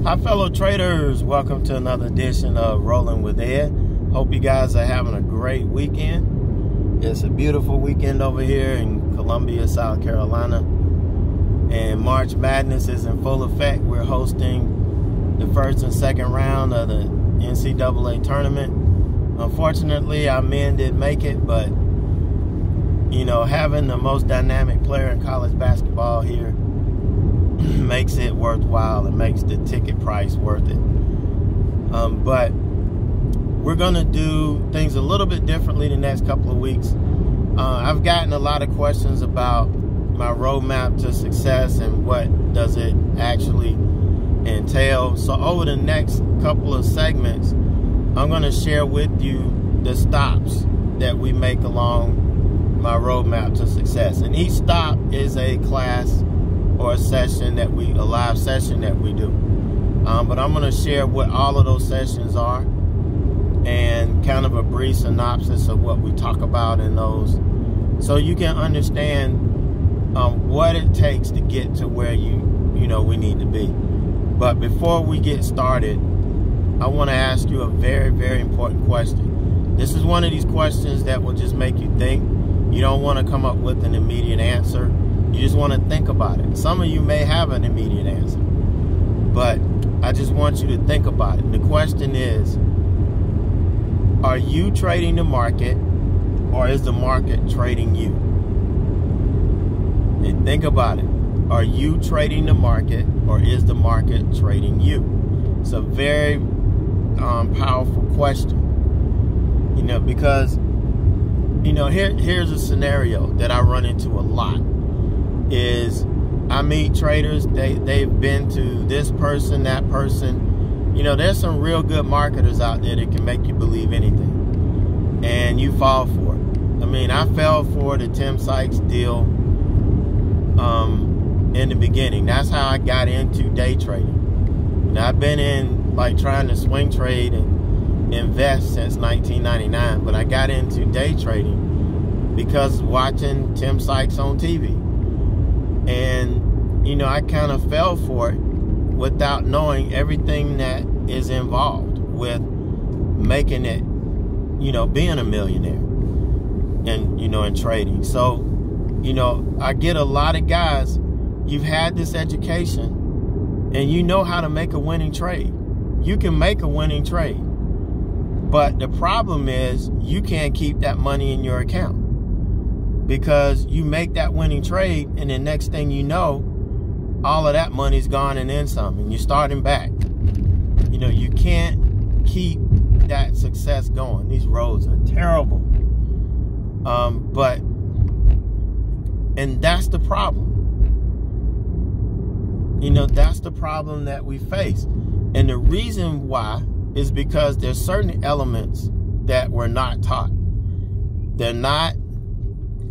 Hi fellow traders, welcome to another edition of Rolling with Ed. Hope you guys are having a great weekend. It's a beautiful weekend over here in Columbia, South Carolina. And March Madness is in full effect. We're hosting the first and second round of the NCAA tournament. Unfortunately, our men didn't make it, but you know, having the most dynamic player in college basketball here makes it worthwhile and makes the ticket price worth it. But we're going to do things a little bit differently the next couple of weeks. I've gotten a lot of questions about my roadmap to success and what does it actually entail. So over the next couple of segments, I'm going to share with you the stops that we make along my roadmap to success. And each stop is a class or a session that a live session that we do. But I'm going to share what all of those sessions are and kind of a brief synopsis of what we talk about in those, so you can understand what it takes to get to where we need to be. But before we get started, I want to ask you a very, very important question. This is one of these questions that will just make you think. You don't want to come up with an immediate answer. You just want to think about it. Some of you may have an immediate answer, but I just want you to think about it. The question is, are you trading the market, or is the market trading you? And think about it. Are you trading the market, or is the market trading you? It's a very powerful question. Because here's a scenario that I run into a lot. Is I meet traders, they've been to this person, that person. There's some real good marketers out there that can make you believe anything, and you fall for it. I mean, I fell for the Tim Sykes deal in the beginning. That's how I got into day trading. I've been in trying to swing trade and invest since 1999, but I got into day trading because watching Tim Sykes on TV. And, I kind of fell for it without knowing everything that is involved with making it, being a millionaire and, in trading. So, I get a lot of guys, you've had this education and you know how to make a winning trade. You can make a winning trade. But the problem is you can't keep that money in your account. Because you make that winning trade, and the next thing you know, all of that money's gone and then some, and you're starting back. You can't keep that success going. These roads are terrible. And that's the problem. That's the problem that we face. And the reason why is because there's certain elements that we're not taught. They're not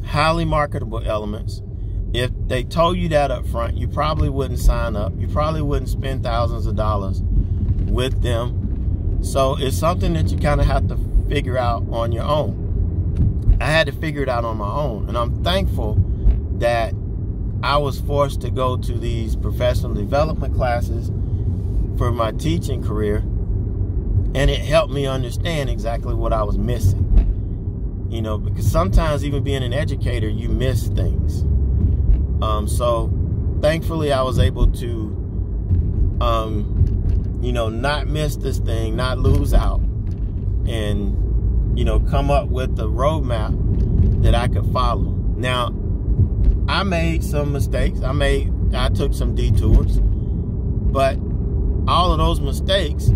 highly marketable elements. If they told you that up front, you probably wouldn't sign up. You probably wouldn't spend thousands of dollars with them. So it's something that you kind of have to figure out on your own. I had to figure it out on my own, and I'm thankful that I was forced to go to these professional development classes for my teaching career, and it helped me understand exactly what I was missing. Because sometimes even being an educator, you miss things. So thankfully I was able to, not miss this thing, not lose out, and, come up with the roadmap that I could follow. Now, I made some mistakes. I took some detours, but all of those mistakes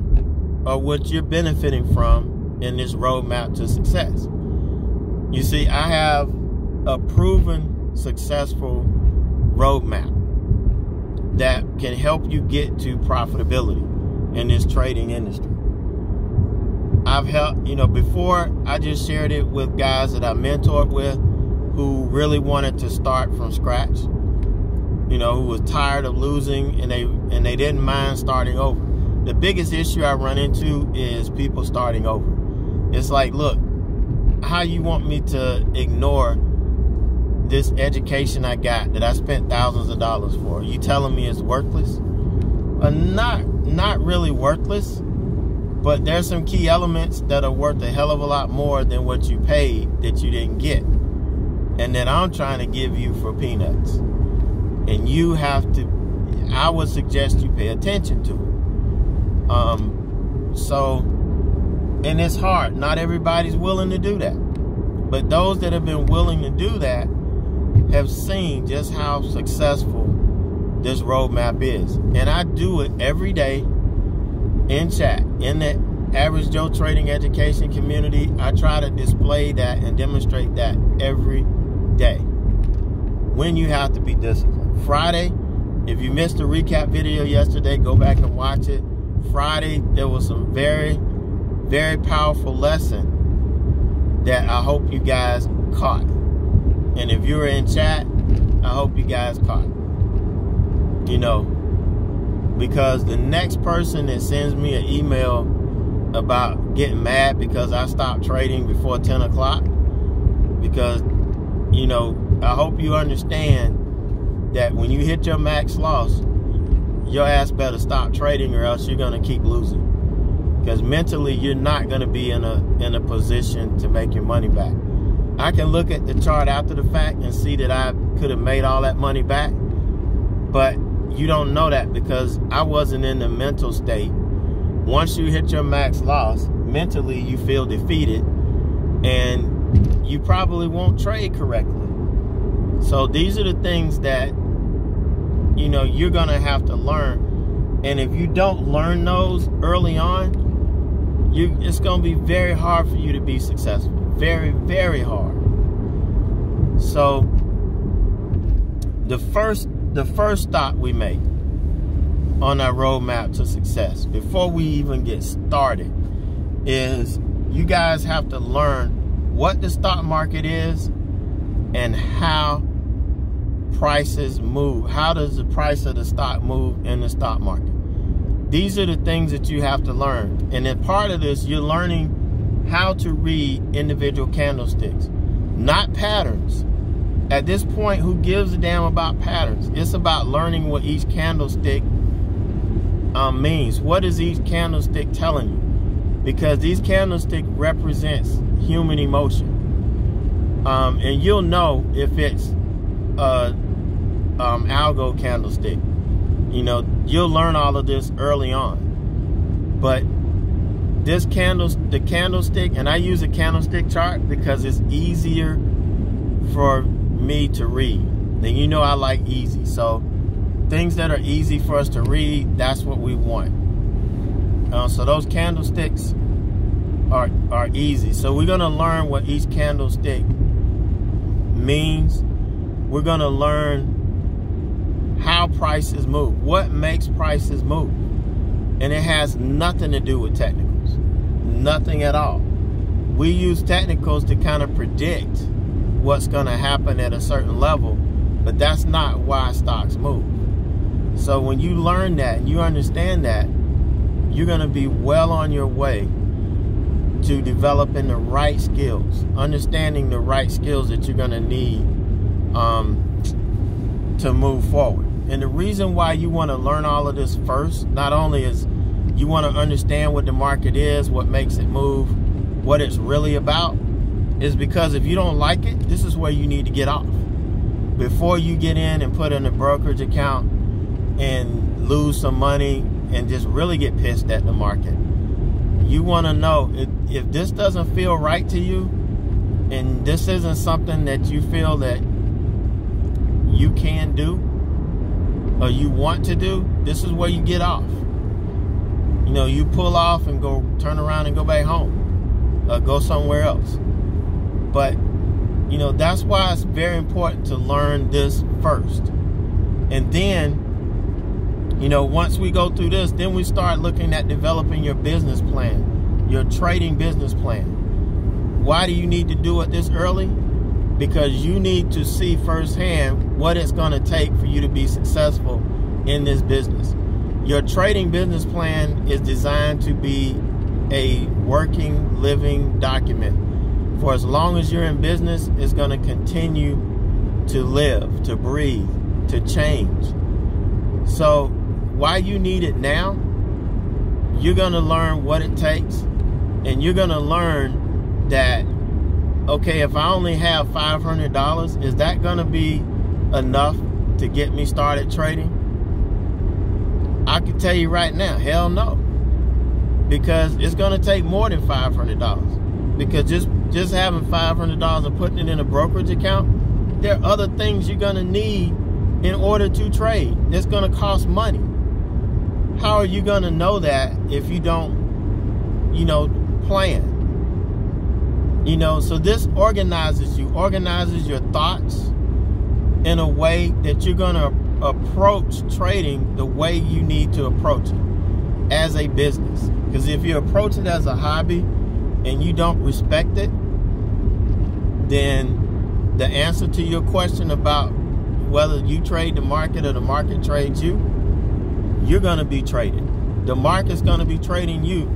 are what you're benefiting from in this roadmap to success. You see, I have a proven successful roadmap that can help you get to profitability in this trading industry. I've helped, before I just shared it with guys that I mentored with who really wanted to start from scratch, who was tired of losing and they didn't mind starting over. The biggest issue I run into is people starting over. It's like, look, how you want me to ignore this education I got that I spent thousands of dollars for? You telling me it's worthless? are not really worthless, but there's some key elements that are worth a hell of a lot more than what you paid that you didn't get, and that I'm trying to give you for peanuts. And you have to, I would suggest you pay attention to it. And it's hard. Not everybody's willing to do that. But those that have been willing to do that have seen just how successful this roadmap is. And I do it every day in chat. In the Average Joe Trading Education community, I try to display that and demonstrate that every day. When you have to be disciplined. Friday, if you missed the recap video yesterday, go back and watch it. Friday, there was some very, very powerful lesson that I hope you guys caught. And if you were in chat, I hope you guys caught. You know, because the next person that sends me an email about getting mad because I stopped trading before 10 o'clock, because, you know, I hope you understand that when you hit your max loss, your ass better stop trading, or else you're going to keep losing. Because mentally, you're not going to be in a position to make your money back. I can look at the chart after the fact and see that I could have made all that money back, but you don't know that because I wasn't in the mental state. Once you hit your max loss, mentally you feel defeated, and you probably won't trade correctly. So these are the things that, you know, you're going to have to learn. And if you don't learn those early on, it's going to be very hard for you to be successful. Very, very hard. So the first stop we make on our roadmap to success, before we even get started, is you guys have to learn what the stock market is and how prices move. How does the price of the stock move in the stock market? These are the things that you have to learn. And then part of this, you're learning how to read individual candlesticks, not patterns. At this point, who gives a damn about patterns? It's about learning what each candlestick means. What is each candlestick telling you? Because these candlesticks represents human emotion. And you'll know if it's algo candlestick. You know, you'll learn all of this early on. But this the candlestick, and I use a candlestick chart because it's easier for me to read. And you know I like easy. So things that are easy for us to read, that's what we want. So those candlesticks are easy. So we're going to learn what each candlestick means. We're going to learn how prices move. What makes prices move? And it has nothing to do with technicals. Nothing at all. We use technicals to kind of predict what's going to happen at a certain level, but that's not why stocks move. So when you learn that and you understand that, you're going to be well on your way to developing the right skills, understanding the right skills that you're going to need to move forward. And the reason why you want to learn all of this first, not only is you want to understand what the market is, what makes it move, what it's really about, is because if you don't like it, this is where you need to get off. Before you get in and put in a brokerage account and lose some money and just really get pissed at the market. You want to know if this doesn't feel right to you, and this isn't something that you feel that you can do or you want to do, this is where you get off. You know, you pull off and go turn around and go back home or go somewhere else. But, you know, that's why it's very important to learn this first. And then, you know, once we go through this, then we start looking at developing your business plan, your trading business plan. Why do you need to do it this early? Because you need to see firsthand what it's going to take for you to be successful in this business. Your trading business plan is designed to be a working, living document. For as long as you're in business, it's going to continue to live, to breathe, to change. So why you need it now, you're going to learn what it takes, and you're going to learn that, okay, if I only have $500, is that going to be enough to get me started trading? I can tell you right now, hell no. Because it's going to take more than $500. Because just having $500 and putting it in a brokerage account, there are other things you're going to need in order to trade. It's going to cost money. How are you going to know that if you don't, plan? So this organizes your thoughts in a way that you're going to approach trading the way you need to approach it as a business. Because if you approach it as a hobby and you don't respect it, then the answer to your question about whether you trade the market or the market trades you, you're going to be traded. The market's going to be trading you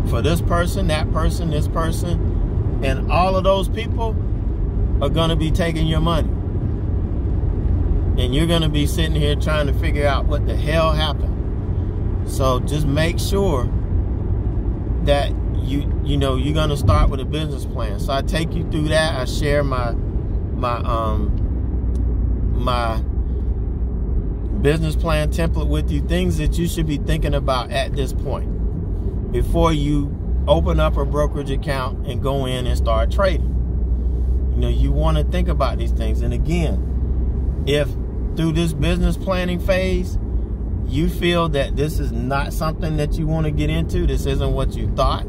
for this person, that person, this person, and all of those people are going to be taking your money. And you're going to be sitting here trying to figure out what the hell happened. So just make sure that you're going to start with a business plan. So I take you through that. I share my business plan template with you, things that you should be thinking about at this point before you open up a brokerage account and go in and start trading. You want to think about these things. And again, if through this business planning phase you feel that this is not something that you want to get into, this isn't what you thought,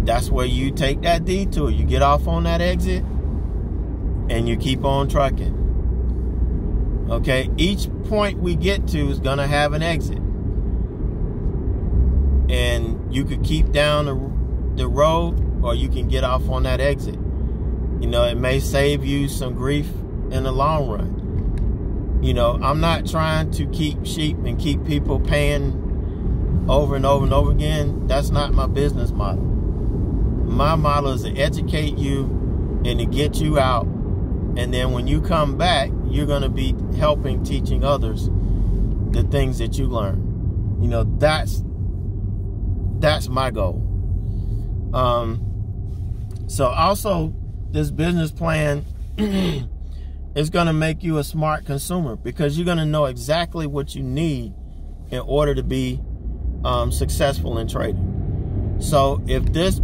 that's where you take that detour. You get off on that exit and you keep on trucking. Okay, each point we get to is going to have an exit. And you could keep down the road, or you can get off on that exit. It may save you some grief in the long run. I'm not trying to keep sheep and keep people paying over and over and over again. That's not my business model. My model is to educate you and to get you out. And then when you come back, you're going to be helping, teaching others the things that you learn. That's my goal. So also, this business plan is going to make you a smart consumer, because you're going to know exactly what you need in order to be successful in trading. So if this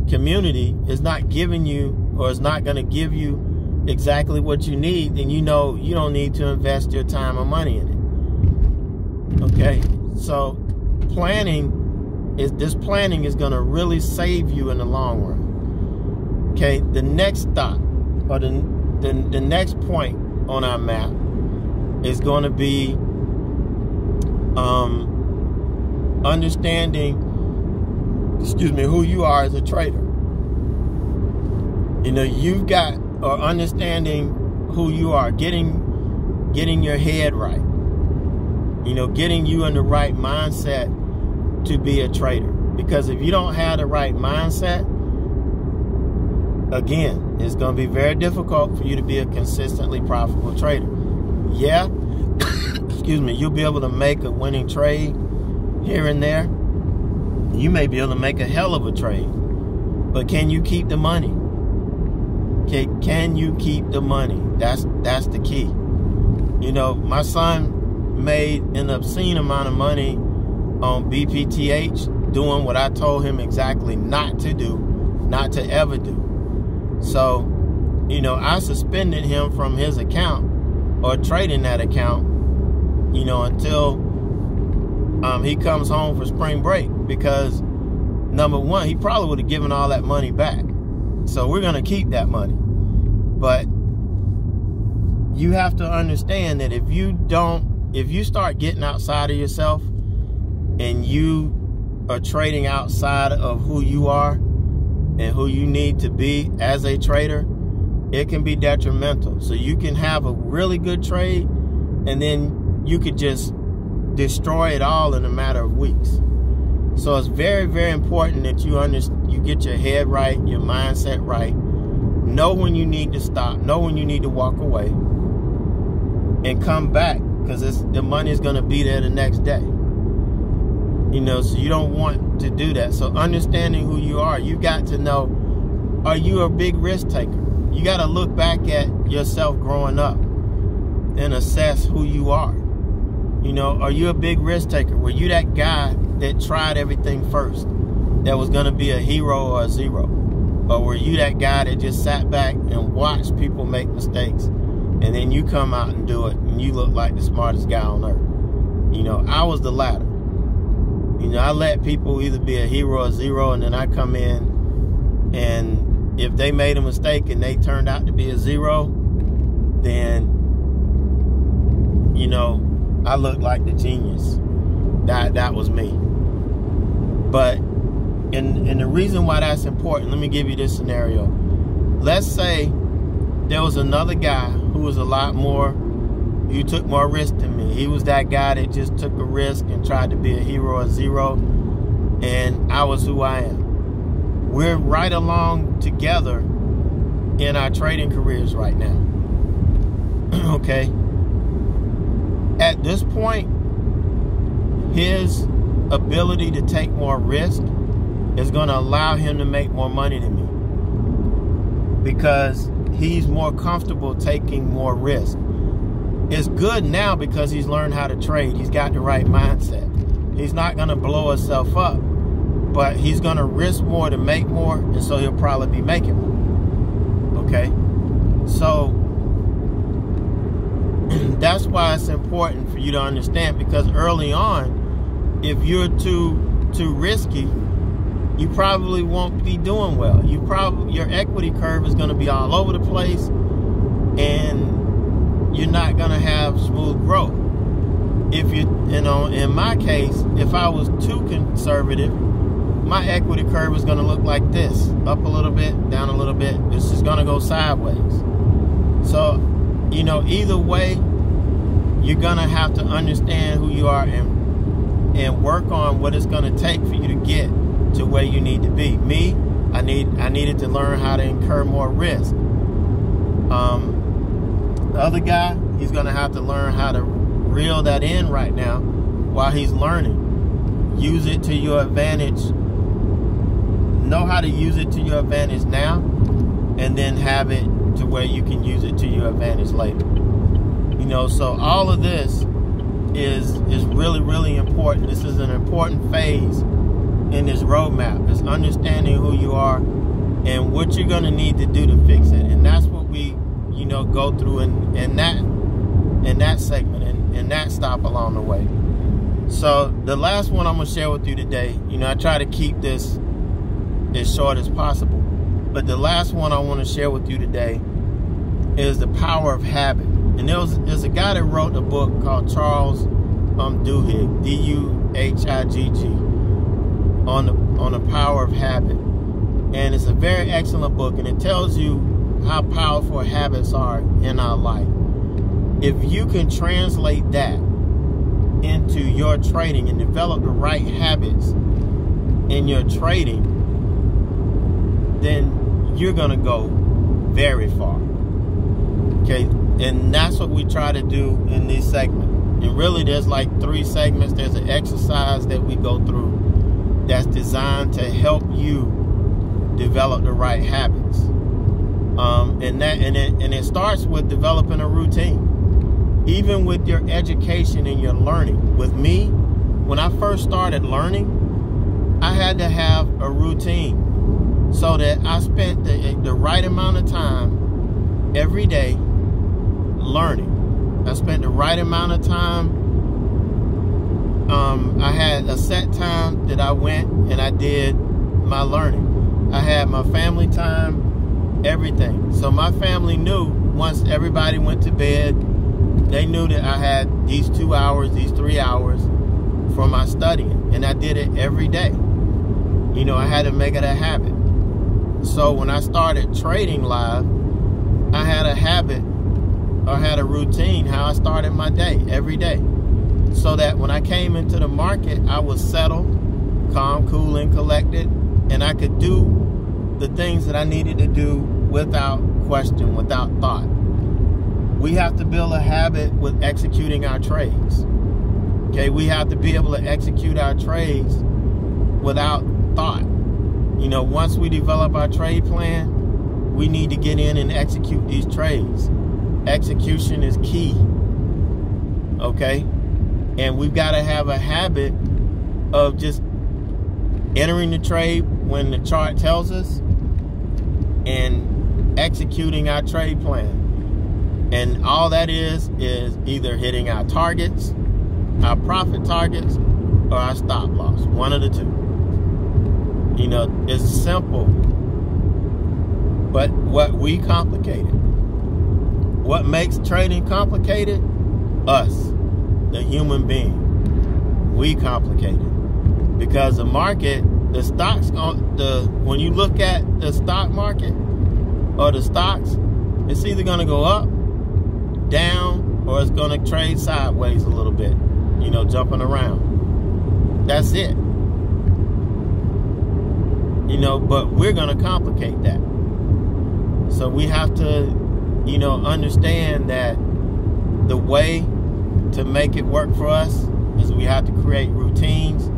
community is not giving you, or is not going to give you exactly what you need, then you don't need to invest your time or money in it. Okay, so this planning is going to really save you in the long run. Okay, the next stop, or the next point on our map is going to be understanding, who you are as a trader. You've got, or understanding who you are, getting your head right. Getting you in the right mindset to be a trader. Because if you don't have the right mindset, again, it's going to be very difficult for you to be a consistently profitable trader. Yeah, you'll be able to make a winning trade here and there. You may be able to make a hell of a trade. But can you keep the money? Okay, can you keep the money? That's the key. My son made an obscene amount of money on BPTH doing what I told him exactly not to do, not to ever do. So, I suspended him from his account, or trading that account, until he comes home for spring break, because number one, he probably would have given all that money back. So we're going to keep that money. But you have to understand that if you start getting outside of yourself and you are trading outside of who you are and who you need to be as a trader, it can be detrimental. So you can have a really good trade and then you could just destroy it all in a matter of weeks. So it's very, very important that you get your head right, your mindset right. Know when you need to stop, know when you need to walk away, and come back. because the money is going to be there the next day. You know, so you don't want to do that. So understanding who you are, you got to know, are you a big risk taker? You got to look back at yourself growing up and assess who you are. You know, are you a big risk taker? Were you that guy that tried everything first, that was going to be a hero or a zero? Or were you that guy that just sat back and watched people make mistakes, and then you come out and do it, and you look like the smartest guy on earth? You know, I was the latter. You know, I let people either be a hero or zero, and then I come in, and if they made a mistake and they turned out to be a zero, then, you know, I looked like the genius. That was me. But, and the reason why that's important, let me give you this scenario. Let's say there was another guy who was a lot more, you took more risk than me. He was that guy that just took a risk and tried to be a hero or zero, and I was who I am. We're right along together in our trading careers right now. Okay? At this point, his ability to take more risk is going to allow him to make more money than me, because he's more comfortable taking more risk. It's good now because he's learned how to trade. He's got the right mindset. He's not going to blow himself up, but he's going to risk more to make more, and so he'll probably be making more. Okay? So that's why it's important for you to understand, because early on, if you're too risky, you probably won't be doing well. Your equity curve is going to be all over the place, and you're not going to have smooth growth. If you know, in my case, if I was too conservative, my equity curve is going to look like this: up a little bit, down a little bit. It's just going to go sideways. So, you know, either way, you're going to have to understand who you are and work on what it's going to take for you to get to where you need to be. Me, I needed to learn how to incur more risk. The other guy, he's going to have to learn how to reel that in right now while he's learning. Use it to your advantage. Know how to use it to your advantage now, and then have it to where you can use it to your advantage later. You know, so all of this is really, really important. This is an important phase in this roadmap. It's understanding who you are and what you're going to need to do to fix it. And that's what we, you know, go through in that segment and that stop along the way. So the last one I'm going to share with you today, you know, I try to keep this as short as possible, but the last one I want to share with you today is the power of habit. And there's a guy that wrote a book called Charles Duhigg, D-U-H-I-G-G, on the power of habit. And it's a very excellent book, and it tells you how powerful habits are in our life. If you can translate that into your trading and develop the right habits in your trading, then you're going to go very far. Okay? And that's what we try to do in this segment. And really, there's like 3 segments. There's an exercise that we go through that's designed to help you develop the right habits. And it starts with developing a routine. Even with your education and your learning. With me, when I first started learning, I had to have a routine so that I spent the right amount of time every day learning. I spent the right amount of time. I had a set time that I went and I did my learning. I had my family time, everything. So my family knew once everybody went to bed, they knew that I had these 2 hours, these 3 hours for my studying. And I did it every day. You know, I had to make it a habit. So when I started trading live, I had a habit, or had a routine, how I started my day, every day. So that when I came into the market, I was settled, calm, cool, and collected. And I could do the things that I needed to do without question, without thought. we have to build a habit with executing our trades. Okay, we have to be able to execute our trades without thought. You know, once we develop our trade plan, we need to get in and execute these trades. Execution is key. Okay, and we've got to have a habit of just entering the trade when the chart tells us and executing our trade plan. And all that is either hitting our targets, our profit targets, or our stop loss. One of the two. You know, it's simple, but we complicated. What makes trading complicated? Us, the human being. We complicated. Because the market, the stocks, when you look at the stock market or the stocks, it's either going to go up, down, or it's going to trade sideways a little bit, you know, jumping around. That's it. You know, but we're going to complicate that. So we have to, you know, understand that the way to make it work for us is we have to create routines,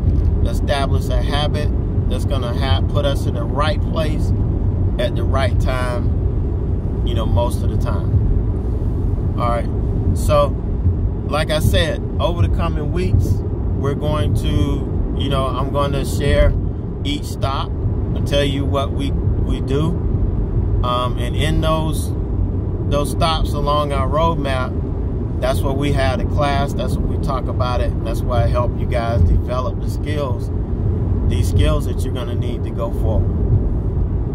establish a habit that's going to put us in the right place at the right time, you know, most of the time. All right, so like I said, over the coming weeks, we're going to, you know, I'm going to share each stop and tell you what we do. And in those stops along our roadmap, that's what we had a class. That's what we talk about it. That's why I help you guys develop the skills, these skills that you're going to need to go forward.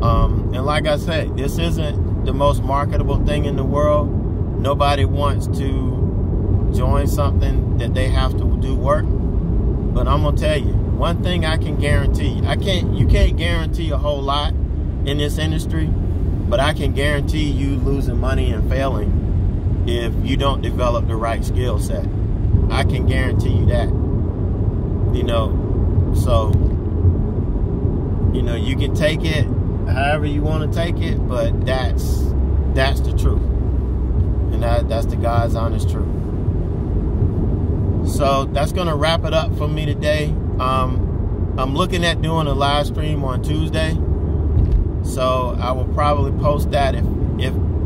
And like I said, this isn't the most marketable thing in the world. Nobody wants to join something that they have to do work. But I'm gonna tell you, one thing I can guarantee, you can't guarantee a whole lot in this industry, but I can guarantee you losing money and failing if you don't develop the right skill set. I can guarantee you that. You know, so, you know, you can take it however you want to take it, but that's the truth. And that's the God's honest truth. So that's going to wrap it up for me today. I'm looking at doing a live stream on Tuesday. So I will probably post that. If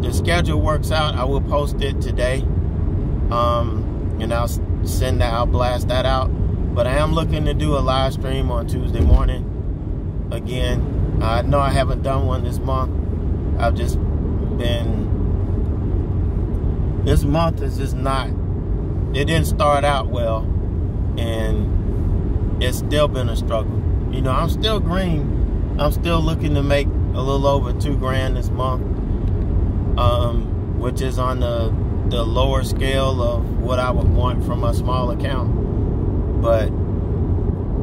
the schedule works out, I will post it today. And I'll blast that out. But I am looking to do a live stream on Tuesday morning. Again, I know I haven't done one this month. I've just been... This month is just not, it didn't start out well, and it's still been a struggle. You know, I'm still green. I'm still looking to make a little over $2,000 this month, which is on the lower scale of what I would want from a small account. But,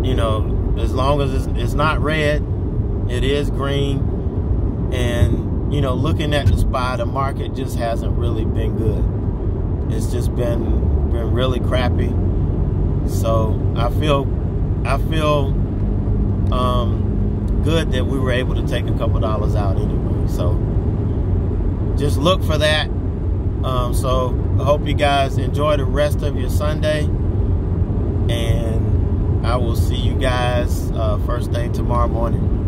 you know, as long as it's not red, it is green. And, you know, looking at the SPY, the market just hasn't really been good. It's just been really crappy. So I feel good that we were able to take a couple dollars out anyway. So just look for that. So I hope you guys enjoy the rest of your Sunday, and I will see you guys first thing tomorrow morning.